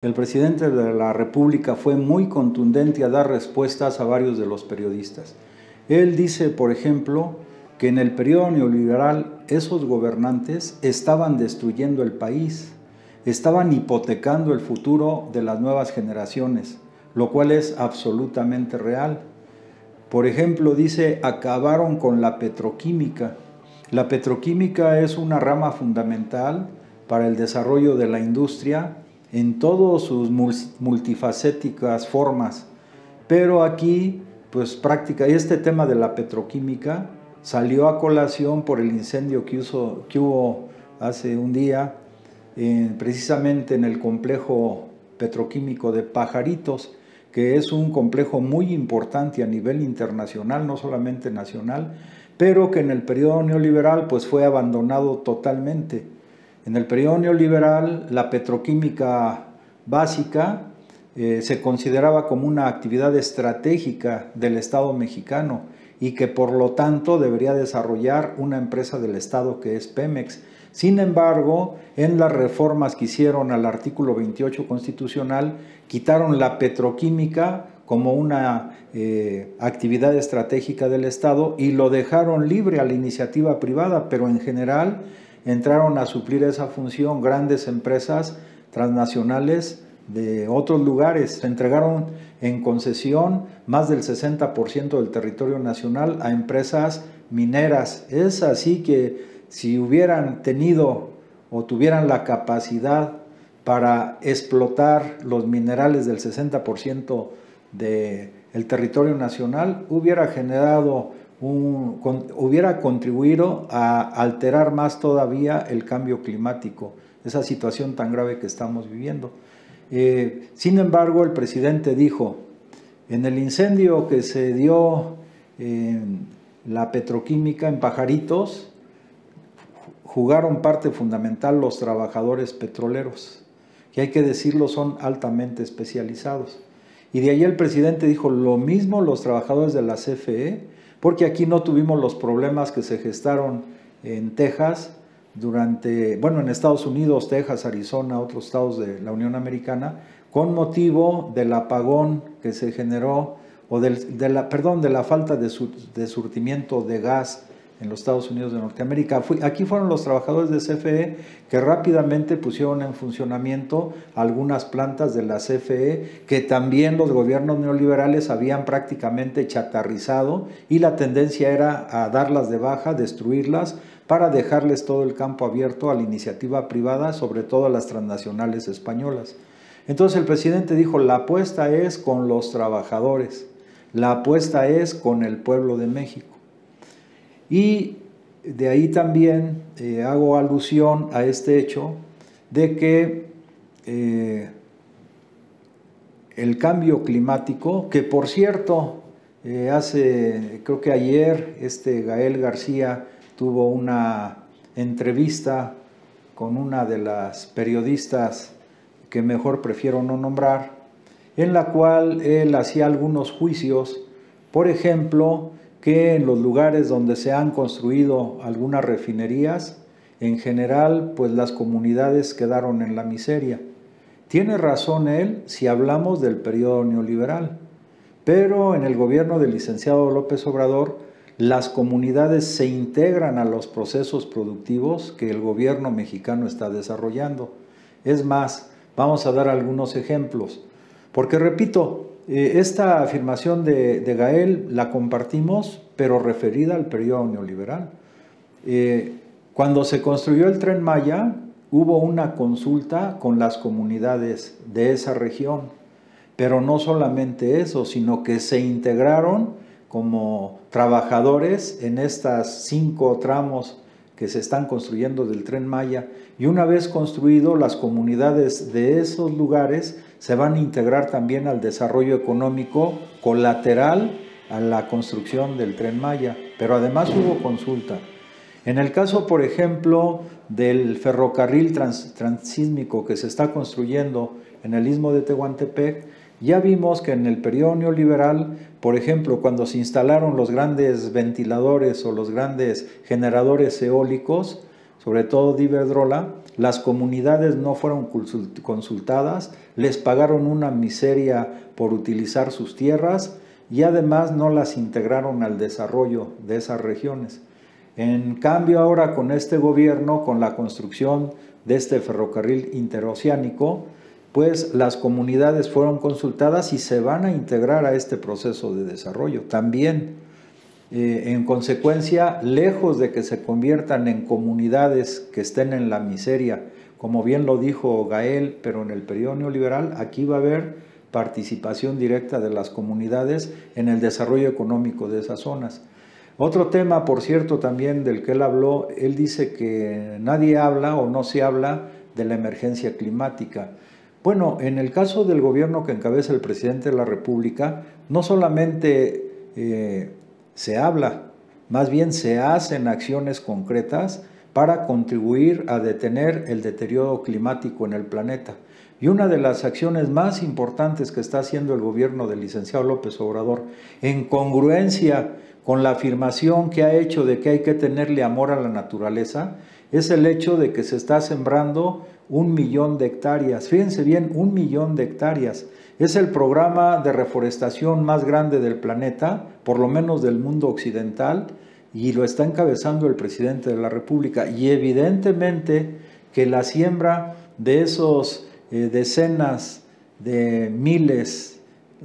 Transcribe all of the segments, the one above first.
El presidente de la República fue muy contundente a dar respuestas a varios de los periodistas. Él dice, por ejemplo, que en el periodo neoliberal esos gobernantes estaban destruyendo el país, estaban hipotecando el futuro de las nuevas generaciones, lo cual es absolutamente real. Por ejemplo, dice, acabaron con la petroquímica. La petroquímica es una rama fundamental para el desarrollo de la industria en todas sus multifacéticas formas. Pero aquí, pues este tema de la petroquímica salió a colación por el incendio que hubo hace un día, precisamente en el complejo petroquímico de Pajaritos, que es un complejo muy importante a nivel internacional, no solamente nacional, pero que en el periodo neoliberal pues fue abandonado totalmente. En el periodo neoliberal, la petroquímica básica se consideraba como una actividad estratégica del Estado mexicano y que por lo tanto debería desarrollar una empresa del Estado que es Pemex. Sin embargo, en las reformas que hicieron al artículo 28 constitucional, quitaron la petroquímica como una actividad estratégica del Estado y lo dejaron libre a la iniciativa privada, pero en general entraron a suplir esa función grandes empresas transnacionales de otros lugares. Se entregaron en concesión más del 60% del territorio nacional a empresas mineras. Es así que si hubieran tenido o tuvieran la capacidad para explotar los minerales del 60% del territorio nacional, hubiera contribuido a alterar más todavía el cambio climático, esa situación tan grave que estamos viviendo. Sin embargo, el presidente dijo, en el incendio que se dio en la petroquímica en Pajaritos, jugaron parte fundamental los trabajadores petroleros, que hay que decirlo son altamente especializados. Y de ahí el presidente dijo lo mismo los trabajadores de la CFE, porque aquí no tuvimos los problemas que se gestaron en Texas en Estados Unidos, Texas, Arizona, otros estados de la Unión Americana, con motivo del apagón que se generó, o de la falta de surtimiento de gas en los Estados Unidos de Norteamérica. Aquí fueron los trabajadores de CFE que rápidamente pusieron en funcionamiento algunas plantas de la CFE que también los gobiernos neoliberales habían prácticamente chatarrizado, y la tendencia era a darlas de baja, destruirlas, para dejarles todo el campo abierto a la iniciativa privada, sobre todo a las transnacionales españolas. Entonces el presidente dijo, la apuesta es con los trabajadores, la apuesta es con el pueblo de México. Y de ahí también hago alusión a este hecho de que el cambio climático, que por cierto, creo que ayer Gael García tuvo una entrevista con una de las periodistas que mejor prefiero no nombrar, en la cual él hacía algunos juicios, por ejemplo, que en los lugares donde se han construido algunas refinerías, en general, pues las comunidades quedaron en la miseria. Tiene razón él si hablamos del periodo neoliberal, pero en el gobierno del licenciado López Obrador, las comunidades se integran a los procesos productivos que el gobierno mexicano está desarrollando. Es más, vamos a dar algunos ejemplos, porque repito, esta afirmación de Gael la compartimos, pero referida al periodo neoliberal. Cuando se construyó el Tren Maya, hubo una consulta con las comunidades de esa región, pero no solamente eso, sino que se integraron como trabajadores en estas 5 tramos que se están construyendo del Tren Maya, y una vez construido, las comunidades de esos lugares se van a integrar también al desarrollo económico colateral a la construcción del Tren Maya, pero además hubo consulta. En el caso, por ejemplo, del ferrocarril transísmico que se está construyendo en el Istmo de Tehuantepec, ya vimos que en el periodo neoliberal, por ejemplo, cuando se instalaron los grandes ventiladores o los grandes generadores eólicos, sobre todo de Iberdrola, las comunidades no fueron consultadas, les pagaron una miseria por utilizar sus tierras y además no las integraron al desarrollo de esas regiones. En cambio ahora con este gobierno, con la construcción de este ferrocarril interoceánico, pues las comunidades fueron consultadas y se van a integrar a este proceso de desarrollo. También, en consecuencia, lejos de que se conviertan en comunidades que estén en la miseria, como bien lo dijo Gael, pero en el periodo neoliberal, aquí va a haber participación directa de las comunidades en el desarrollo económico de esas zonas. Otro tema, por cierto, también del que él habló, él dice que nadie habla o no se habla de la emergencia climática. Bueno, en el caso del gobierno que encabeza el presidente de la República, no solamente se habla, más bien se hacen acciones concretas para contribuir a detener el deterioro climático en el planeta. Y una de las acciones más importantes que está haciendo el gobierno del licenciado López Obrador, en congruencia con la afirmación que ha hecho de que hay que tenerle amor a la naturaleza, es el hecho de que se está sembrando 1 millón de hectáreas. Fíjense bien, 1 millón de hectáreas. Es el programa de reforestación más grande del planeta, por lo menos del mundo occidental, y lo está encabezando el presidente de la República. Y evidentemente que la siembra de esos decenas de miles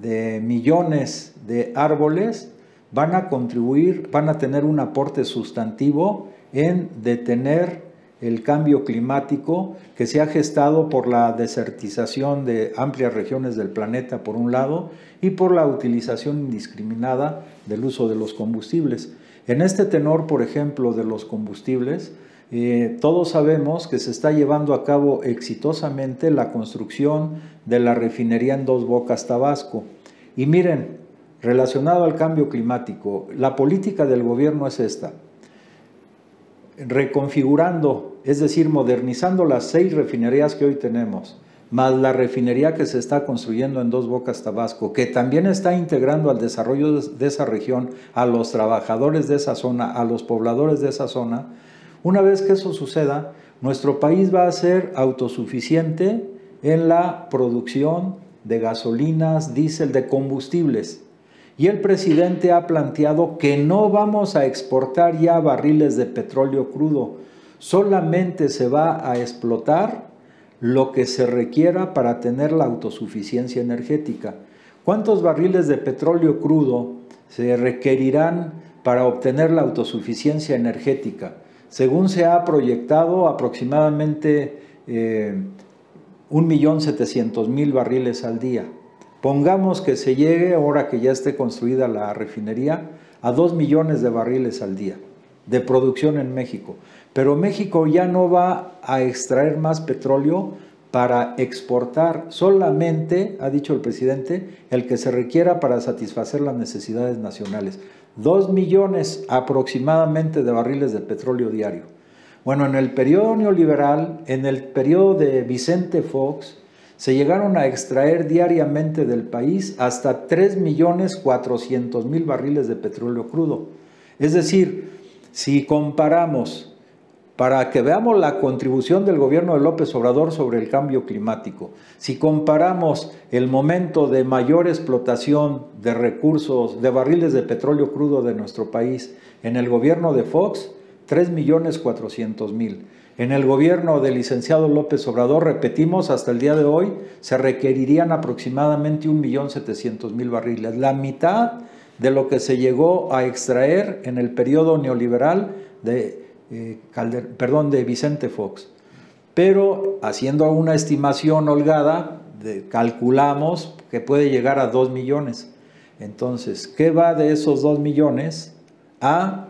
de millones de árboles van a contribuir, van a tener un aporte sustantivo en detener el cambio climático que se ha gestado por la desertización de amplias regiones del planeta por un lado y por la utilización indiscriminada del uso de los combustibles. En este tenor, por ejemplo, de los combustibles, todos sabemos que se está llevando a cabo exitosamente la construcción de la refinería en Dos Bocas, Tabasco. Y miren, relacionado al cambio climático, la política del gobierno es esta: reconfigurando, es decir, modernizando las 6 refinerías que hoy tenemos, más la refinería que se está construyendo en Dos Bocas, Tabasco, que también está integrando al desarrollo de esa región, a los trabajadores de esa zona, a los pobladores de esa zona. Una vez que eso suceda, nuestro país va a ser autosuficiente en la producción de gasolinas, diésel, de combustibles. Y el presidente ha planteado que no vamos a exportar ya barriles de petróleo crudo, solamente se va a explotar lo que se requiera para tener la autosuficiencia energética. ¿Cuántos barriles de petróleo crudo se requerirán para obtener la autosuficiencia energética? Según se ha proyectado, aproximadamente 1.700.000 barriles al día. Pongamos que se llegue, ahora que ya esté construida la refinería, a 2 millones de barriles al día de producción en México. Pero México ya no va a extraer más petróleo para exportar, solamente, ha dicho el presidente, el que se requiera para satisfacer las necesidades nacionales. 2 millones aproximadamente de barriles de petróleo diario. Bueno, en el periodo neoliberal, en el periodo de Vicente Fox, se llegaron a extraer diariamente del país hasta 3.400.000 barriles de petróleo crudo. Es decir, si comparamos, para que veamos la contribución del gobierno de López Obrador sobre el cambio climático, si comparamos el momento de mayor explotación de recursos, de barriles de petróleo crudo de nuestro país, en el gobierno de Fox, 3.400.000. En el gobierno del licenciado López Obrador, repetimos, hasta el día de hoy, se requerirían aproximadamente 1.700.000 barriles, la mitad de lo que se llegó a extraer en el periodo neoliberal de Vicente Fox. Pero haciendo una estimación holgada, calculamos que puede llegar a 2 millones. Entonces, ¿qué va de esos 2 millones a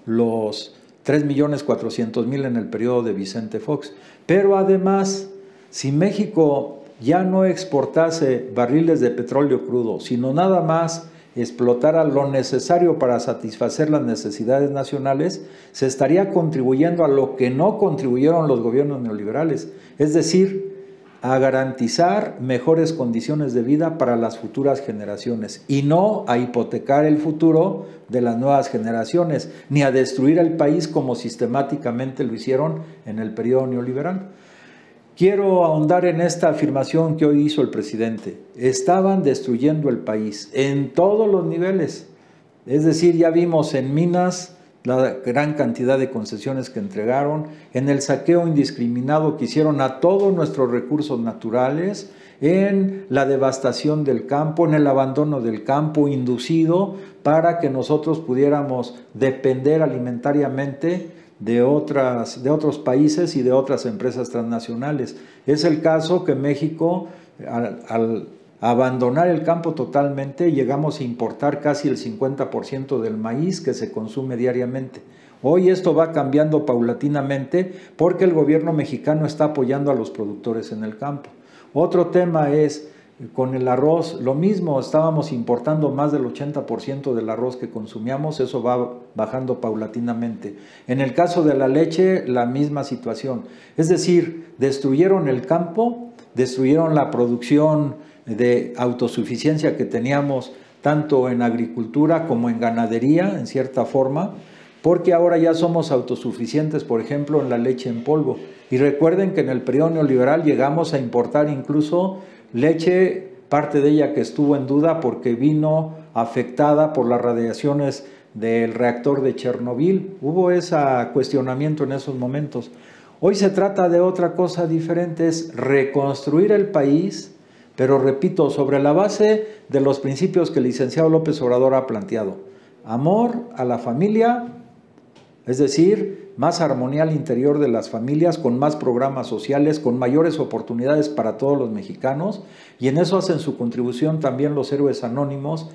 los 3.400.000 en el periodo de Vicente Fox? Pero además, si México ya no exportase barriles de petróleo crudo, sino nada más explotara lo necesario para satisfacer las necesidades nacionales, se estaría contribuyendo a lo que no contribuyeron los gobiernos neoliberales, es decir, a garantizar mejores condiciones de vida para las futuras generaciones y no a hipotecar el futuro de las nuevas generaciones, ni a destruir el país como sistemáticamente lo hicieron en el periodo neoliberal. Quiero ahondar en esta afirmación que hoy hizo el presidente. Estaban destruyendo el país en todos los niveles. Es decir, ya vimos en minas la gran cantidad de concesiones que entregaron, en el saqueo indiscriminado que hicieron a todos nuestros recursos naturales, en la devastación del campo, en el abandono del campo inducido para que nosotros pudiéramos depender alimentariamente de otros países y de otras empresas transnacionales. Es el caso que México, al abandonar el campo totalmente, llegamos a importar casi el 50% del maíz que se consume diariamente. Hoy esto va cambiando paulatinamente porque el gobierno mexicano está apoyando a los productores en el campo. Otro tema es, con el arroz, lo mismo, estábamos importando más del 80% del arroz que consumíamos, eso va bajando paulatinamente. En el caso de la leche, la misma situación. Es decir, destruyeron el campo, destruyeron la producción de autosuficiencia que teníamos tanto en agricultura como en ganadería, en cierta forma, porque ahora ya somos autosuficientes, por ejemplo, en la leche en polvo. Y recuerden que en el periodo neoliberal llegamos a importar incluso leche, parte de ella que estuvo en duda porque vino afectada por las radiaciones del reactor de Chernobyl. Hubo ese cuestionamiento en esos momentos. Hoy se trata de otra cosa diferente, es reconstruir el país, pero repito, sobre la base de los principios que el licenciado López Obrador ha planteado. Amor a la familia, es decir, más armonía al interior de las familias, con más programas sociales, con mayores oportunidades para todos los mexicanos, y en eso hacen su contribución también los héroes anónimos,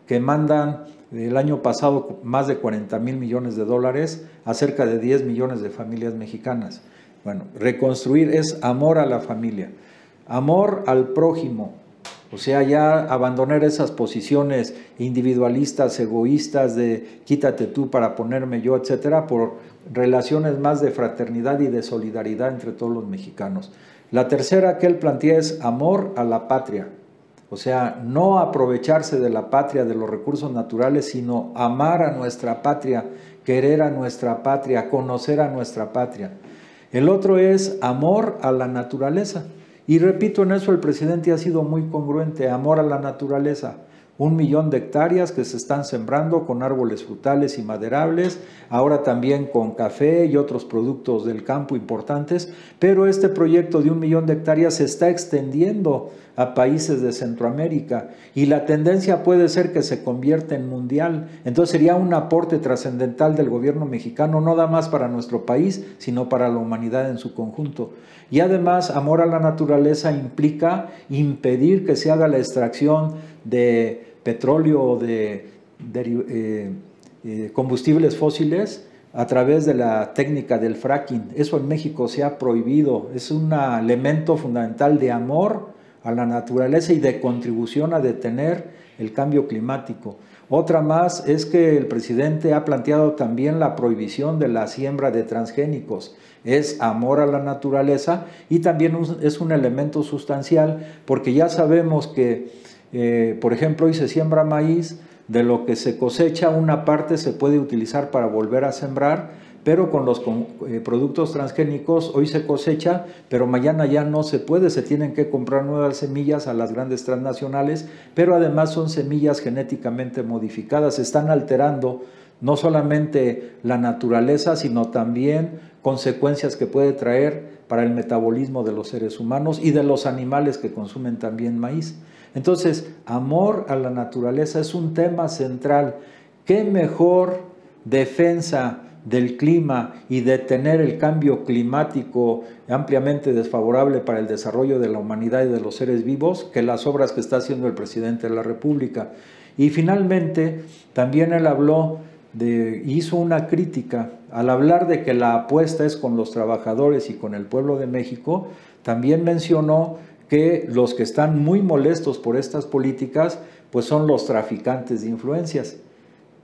que mandan el año pasado más de 40,000 millones de dólares a cerca de 10 millones de familias mexicanas. Bueno, reconstruir es amor a la familia. Amor al prójimo, o sea, ya abandonar esas posiciones individualistas, egoístas de quítate tú para ponerme yo, etcétera, por relaciones más de fraternidad y de solidaridad entre todos los mexicanos. La tercera que él plantea es amor a la patria, o sea, no aprovecharse de la patria, de los recursos naturales, sino amar a nuestra patria, querer a nuestra patria, conocer a nuestra patria. El otro es amor a la naturaleza. Y repito, en eso el presidente ha sido muy congruente, amor a la naturaleza. 1 millón de hectáreas que se están sembrando con árboles frutales y maderables, ahora también con café y otros productos del campo importantes, pero este proyecto de 1 millón de hectáreas se está extendiendo a países de Centroamérica y la tendencia puede ser que se convierta en mundial. Entonces sería un aporte trascendental del gobierno mexicano, no nada más para nuestro país, sino para la humanidad en su conjunto. Y además, amor a la naturaleza implica impedir que se haga la extracción de petróleo o de combustibles fósiles a través de la técnica del fracking. Eso en México se ha prohibido, es un elemento fundamental de amor a la naturaleza y de contribución a detener el cambio climático. Otra más es que el presidente ha planteado también la prohibición de la siembra de transgénicos. Es amor a la naturaleza y también es un elemento sustancial porque ya sabemos que, por ejemplo, hoy se siembra maíz, de lo que se cosecha una parte se puede utilizar para volver a sembrar, pero con los productos transgénicos hoy se cosecha, pero mañana ya no se puede, se tienen que comprar nuevas semillas a las grandes transnacionales, pero además son semillas genéticamente modificadas, están alterando no solamente la naturaleza, sino también consecuencias que puede traer para el metabolismo de los seres humanos y de los animales que consumen también maíz. Entonces, amor a la naturaleza es un tema central. ¿Qué mejor defensa del clima y detener el cambio climático ampliamente desfavorable para el desarrollo de la humanidad y de los seres vivos que las obras que está haciendo el presidente de la República? Y finalmente, también él hizo una crítica al hablar de que la apuesta es con los trabajadores y con el pueblo de México. También mencionó que los que están muy molestos por estas políticas pues son los traficantes de influencias,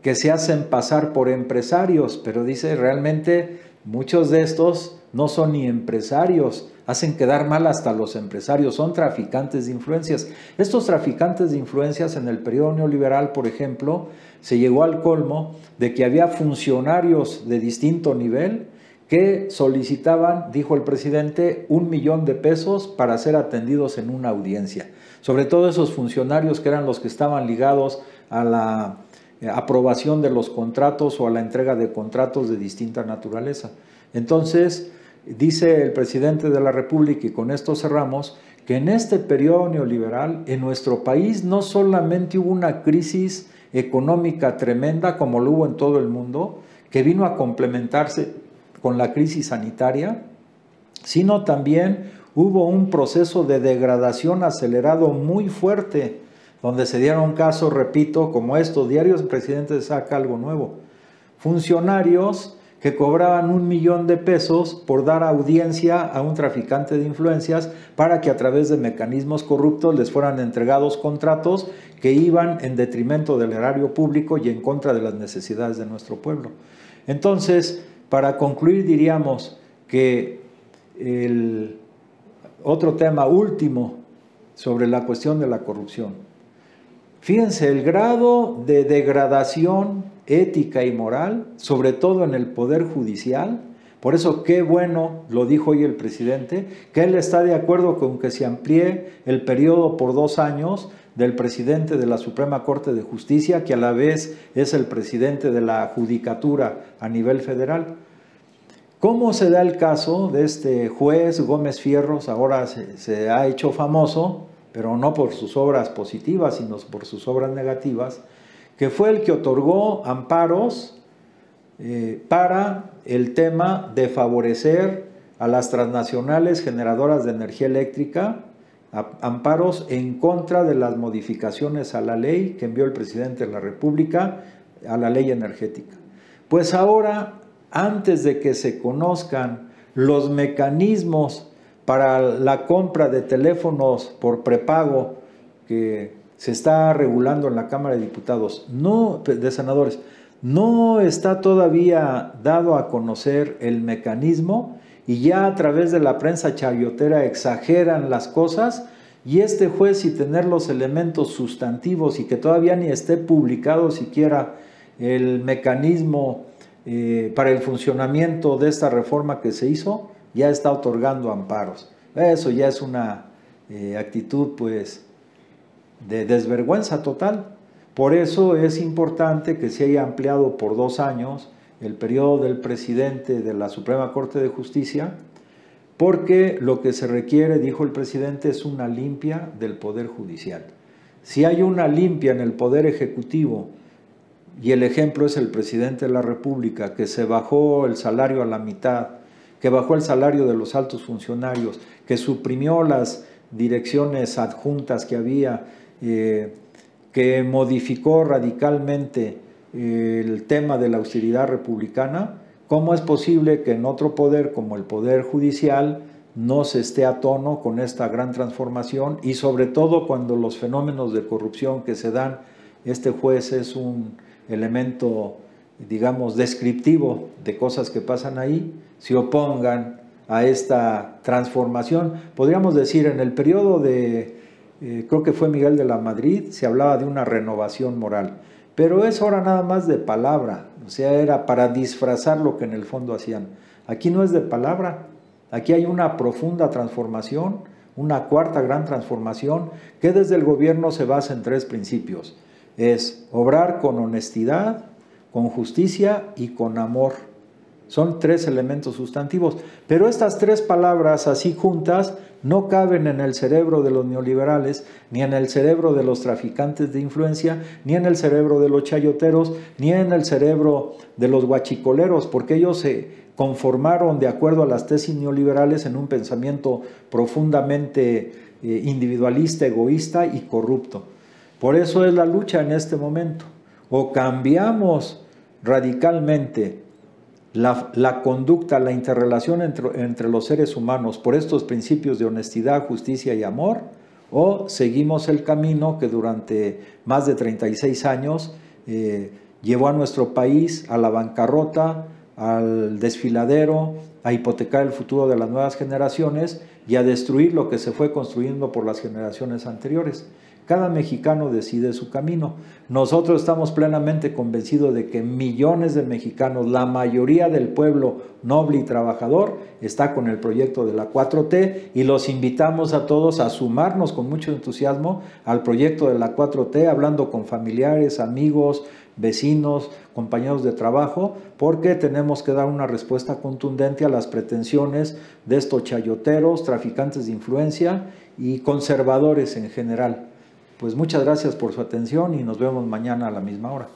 que se hacen pasar por empresarios, pero dice realmente muchos de estos no son ni empresarios, hacen quedar mal hasta los empresarios, son traficantes de influencias. Estos traficantes de influencias en el periodo neoliberal, por ejemplo, se llegó al colmo de que había funcionarios de distinto nivel que solicitaban, dijo el presidente, 1 millón de pesos para ser atendidos en una audiencia. Sobre todo esos funcionarios que eran los que estaban ligados a la aprobación de los contratos o a la entrega de contratos de distinta naturaleza. Entonces, dice el presidente de la República, y con esto cerramos, que en este periodo neoliberal en nuestro país no solamente hubo una crisis económica tremenda como lo hubo en todo el mundo, que vino a complementarse con la crisis sanitaria, sino también hubo un proceso de degradación acelerado muy fuerte, donde se dieron casos, repito, como estos, diarios el presidente saca algo nuevo, funcionarios que cobraban 1 millón de pesos por dar audiencia a un traficante de influencias para que a través de mecanismos corruptos les fueran entregados contratos que iban en detrimento del erario público y en contra de las necesidades de nuestro pueblo. Entonces, para concluir, diríamos que el otro tema último sobre la cuestión de la corrupción. Fíjense, el grado de degradación ética y moral, sobre todo en el Poder Judicial. Por eso, qué bueno, lo dijo hoy el presidente, que él está de acuerdo con que se amplíe el periodo por 2 años del presidente de la Suprema Corte de Justicia, que a la vez es el presidente de la Judicatura a nivel federal. ¿Cómo se da el caso de este juez Gómez Fierros? Ahora se ha hecho famoso, pero no por sus obras positivas, sino por sus obras negativas, que fue el que otorgó amparos para el tema de favorecer a las transnacionales generadoras de energía eléctrica, amparos en contra de las modificaciones a la ley que envió el presidente de la República, a la ley energética. Pues ahora, antes de que se conozcan los mecanismos para la compra de teléfonos por prepago que se está regulando en la Cámara de Diputados, de senadores, no está todavía dado a conocer el mecanismo y ya a través de la prensa chayotera exageran las cosas, y este juez, sin tener los elementos sustantivos y que todavía ni esté publicado siquiera el mecanismo para el funcionamiento de esta reforma que se hizo, ya está otorgando amparos. Eso ya es una actitud pues de desvergüenza total. Por eso es importante que se haya ampliado por 2 años el periodo del presidente de la Suprema Corte de Justicia, porque lo que se requiere, dijo el presidente, es una limpia del Poder Judicial. Si hay una limpia en el Poder Ejecutivo, y el ejemplo es el presidente de la República, que se bajó el salario a la mitad, que bajó el salario de los altos funcionarios, que suprimió las direcciones adjuntas que había, que modificó radicalmente el tema de la austeridad republicana, ¿cómo es posible que en otro poder como el Poder Judicial no se esté a tono con esta gran transformación? Y sobre todo cuando los fenómenos de corrupción que se dan, este juez es un elemento, digamos, descriptivo de cosas que pasan ahí, se opongan a esta transformación. Podríamos decir, en el periodo de, creo que fue Miguel de la Madrid, se hablaba de una renovación moral, pero es ahora nada más de palabra, o sea, era para disfrazar lo que en el fondo hacían. Aquí no es de palabra, aquí hay una profunda transformación, una cuarta gran transformación, que desde el gobierno se basa en 3 principios. Es obrar con honestidad, con justicia y con amor. Son 3 elementos sustantivos, pero estas 3 palabras así juntas no caben en el cerebro de los neoliberales, ni en el cerebro de los traficantes de influencia, ni en el cerebro de los chayoteros, ni en el cerebro de los guachicoleros, porque ellos se conformaron de acuerdo a las tesis neoliberales en un pensamiento profundamente individualista, egoísta y corrupto. Por eso es la lucha en este momento. O cambiamos radicalmente la conducta, la interrelación entre los seres humanos por estos principios de honestidad, justicia y amor, o seguimos el camino que durante más de 36 años llevó a nuestro país a la bancarrota, al desfiladero, a hipotecar el futuro de las nuevas generaciones y a destruir lo que se fue construyendo por las generaciones anteriores. Cada mexicano decide su camino. Nosotros estamos plenamente convencidos de que millones de mexicanos, la mayoría del pueblo noble y trabajador, está con el proyecto de la 4T y los invitamos a todos a sumarnos con mucho entusiasmo al proyecto de la 4T, hablando con familiares, amigos, vecinos, compañeros de trabajo, porque tenemos que dar una respuesta contundente a las pretensiones de estos chayoteros, traficantes de influencia y conservadores en general. Pues muchas gracias por su atención y nos vemos mañana a la misma hora.